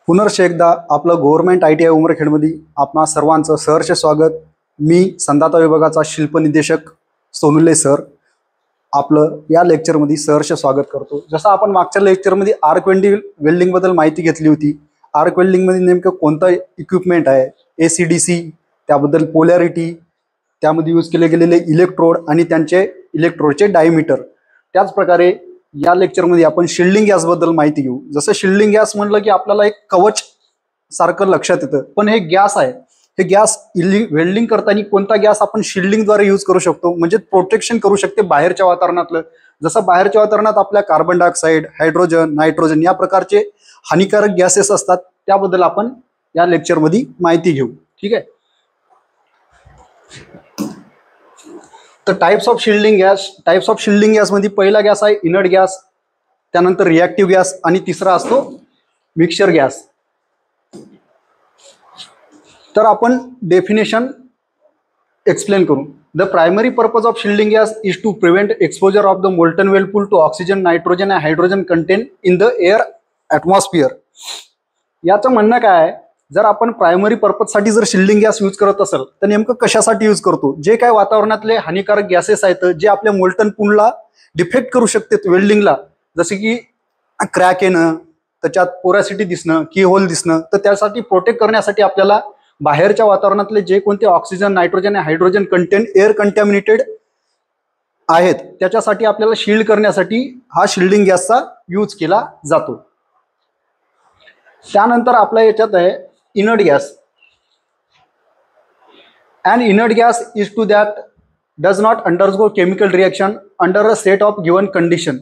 पुनर्ष एकदा आपलं government ITI उमरखेडमध्ये आपणा सर्वांचं सहर्ष स्वागत। मी संदाता विभागाचा शिल्प निदेशक सोनुले सर आपलं या लेक्चरमध्ये सहर्ष स्वागत करतो। जसं आपण मागच्या लेक्चरमध्ये आर्क वेल्डिंग बद्दल माहिती घेतली होती। आर्क वेल्डिंग मध्ये नेमकं कोणतं इक्विपमेंट आहे, ACDC, त्याबद्दल पोलॅरिटी, त्यामध्ये यूज केले गेलेले इलेक्ट्रोड आणि त्यांचे इलेक्ट्रोडचे डायमीटर। त्याच प्रकारे या लेक्चरमध्ये आपण शिल्डिंग गॅस बद्दल माहिती घेऊ। जसं शिल्डिंग गॅस म्हणलं की आपल्याला एक कवच सारखं लक्षात येतं, पण हे गॅस आहे। हे गॅस वेल्डिंग करताना कोणता गॅस आपण शिल्डिंगद्वारे यूज करू शकतो, म्हणजे प्रोटेक्शन करू शकते बाहेरच्या वातावरणातलं। जसं बाहेरच्या वातावरणात आपल्या कार्बन डायऑक्साईड, हायड्रोजन, नायट्रोजन या प्रकारचे हानिकारक गॅसेस असतात, त्याबद्दल आपण या लेक्चरमध्ये माहिती घेऊ। ठीक आहे। तर टाइप्स ऑफ शिल्डिंग गॅस मध्ये पहिला गॅस आहे इनर्ट गॅस, त्यानंतर रिएक्टिव्ह गॅस आणि तिसरा असतो मिक्सचर गॅस। तर आपण डेफिनेशन एक्सप्लेन करू। The primary purpose of shielding gas is to prevent exposure of the molten weld pool to oxygen, nitrogen and hydrogen content in the air atmosphere. याचं म्हणणं काय आहे, जर आपण प्रायमरी पर्पजसाठी जर शिल्डिंग गॅस यूज करत असेल तर नेमकं कशासाठी यूज करतो? जे काय वातावरणातले हानिकारक गॅसेस आहेत जे आपल्या मोल्टन पूलला डिफेक्ट करू शकतात वेल्डिंगला, जसे की क्रॅक येणं, त्याच्यात पोरॅसिटी दिसणं, की होल दिसणं, तर त्यासाठी प्रोटेक्ट करण्यासाठी आपल्याला बाहेरच्या वातावरणातले जे कोणते ऑक्सिजन, नायट्रोजन आणि हायड्रोजन कंटेंट एअर कंटॅमिनेटेड आहेत त्याच्यासाठी आपल्याला शील्ड करण्यासाठी हा शिल्डिंग गॅसचा यूज केला जातो। त्यानंतर आपल्या याच्यात आहे inert gas. An inert gas is to that does not undergo chemical reaction under a set of given condition।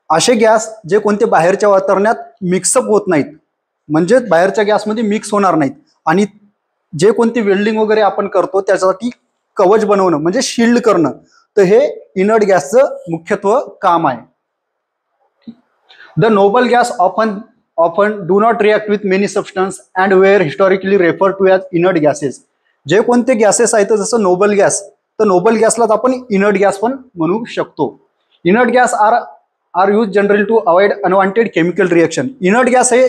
असे गॅस जे कोणते बाहेरच्या वातावरणात मिक्सअप होत नाहीत, म्हणजे बाहेरच्या गॅसमध्ये मिक्स होणार नाहीत, आणि जे कोणती वेल्डिंग वगैरे आपण करतो त्याच्यासाठी कवच बनवणं म्हणजे शील्ड करणं, तर हे इनर्ट गॅसचं मुख्यत्व काम आहे। The noble gas often do not react with many substance and were historically referred to as inert gases। जे कोणते गॅसेस आहेत जसं नोबल गॅस, तर नोबल गॅसलाच आपण इनर्ट गॅस पण म्हणू शकतो। Inert gas are use generally to avoid unwanted chemical reaction. Inert gas हे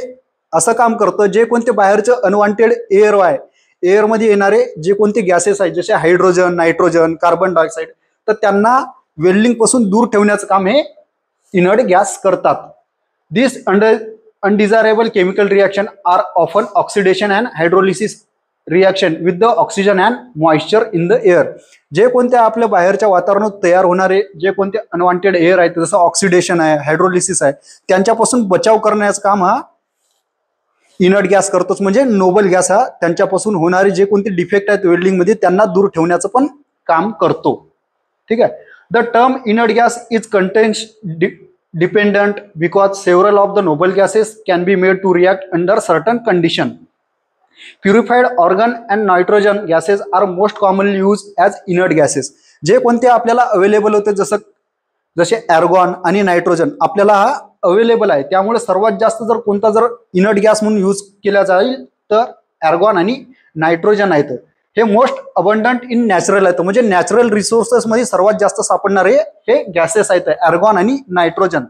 असं काम करतं, जे कोणते बाहेरचे अनवॉन्टेड एअर आहे, एअरमध्ये येणारे जे कोणते गॅसेस आहेत जसे हायड्रोजन, नायट्रोजन, कार्बन डायऑक्साईड, तर त्यांना वेल्डिंग पासून दूर ठेवण्याचं काम हे इनर्ट गॅस करतात। दिस undesirable chemical reaction are often oxidation and hydrolysis reaction with the oxygen and moisture in the air। जे कोणते आपल्या बाहेरच्या वातावरणात तयार होणारे जे कोणते अनवॉन्टेड एअर आहेत जसं ऑक्सिडेशन आहे, हायड्रोलिसिस आहे, त्यांच्यापासून बचाव करण्याचं काम हा इनर्ट गॅस करतोच। म्हणजे नोबल गॅस हा त्यांच्यापासून होणारे जे कोणते डिफेक्ट आहेत वेल्डिंग मध्ये त्यांना दूर ठेवण्याचं पण काम करतो। ठीक आहे। The term inert gas is contains dependent because several of the noble gases can be made to react under certain condition। Purified argon and nitrogen gases are most commonly used as inert gases। जे कोणते आपल्याला available होते जसे argon आणि nitrogen आपल्याला हा available आहे, त्यामुळे सर्वात जास्त जर कोणता जर इनर्ट गॅस म्हणून यूज केला जाईल तर आर्गॉन आणि नायट्रोजन आहेत। हे मोस्ट अबंडंट इन नॅचरल आहेत, म्हणजे नॅचरल रिसोर्सेस मध्ये सर्वात जास्त सापडणारे हे गॅसेस आहेत आर्गॉन आणि नायट्रोजन।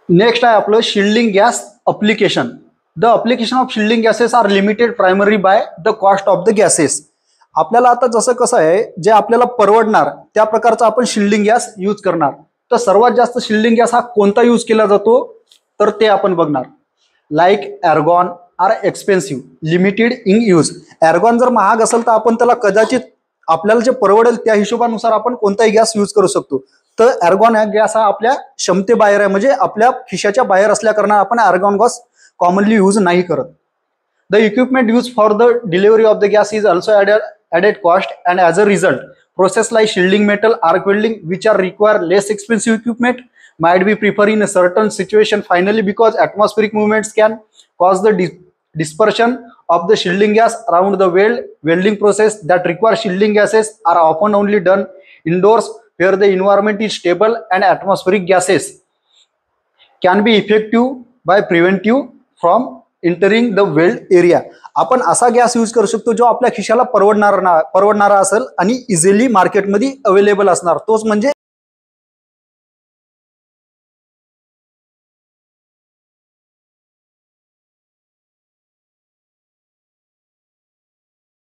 नेक्स्ट आहे आपलं shielding gas application. The application of shielding gases are limited primary by the cost of the gases. आपल्याला आता जसं कसं आहे, जे आपल्याला परवडणार त्या प्रकारचा आपण शिल्डिंग गॅस यूज करणार। तर सर्वात जास्त शिल्डिंग गॅस हा कोणता यूज केला जातो तर ते आपण बघणार। Like argon are expensive, limited in use. Argon जर महाग असेल तर आपण त्याला कदाचित आपल्याला जे परवडेल त्या हिशोबानुसार आपण कोणताही गॅस यूज करू शकतो। तर आर्गॉन हा गॅस हा आपल्या क्षमतेबाहेर आहे, म्हणजे आपल्या खिशाच्या बाहेर असल्या कारणाने आपण आर्गॉन गॅस कॉमनली यूज नाही करत। The equipment use for the delivery of the gas is also added cost, and as a result process like shielding metal, arc welding, which are require less expensive equipment, might be preferred in a certain situation। Finally, because atmospheric movements can cause the dispersion of the shielding gas around the welding process that require shielding gases are often only done indoors where the environment is stable, and atmospheric gases can be effective by preventive from entering the weld area। आपण असा gas use करू शकतो जो आपल्या खिशाला परवडणारा असेल आणि इझिली मार्केटमध्ये अवेलेबल असणार, तोच म्हणजे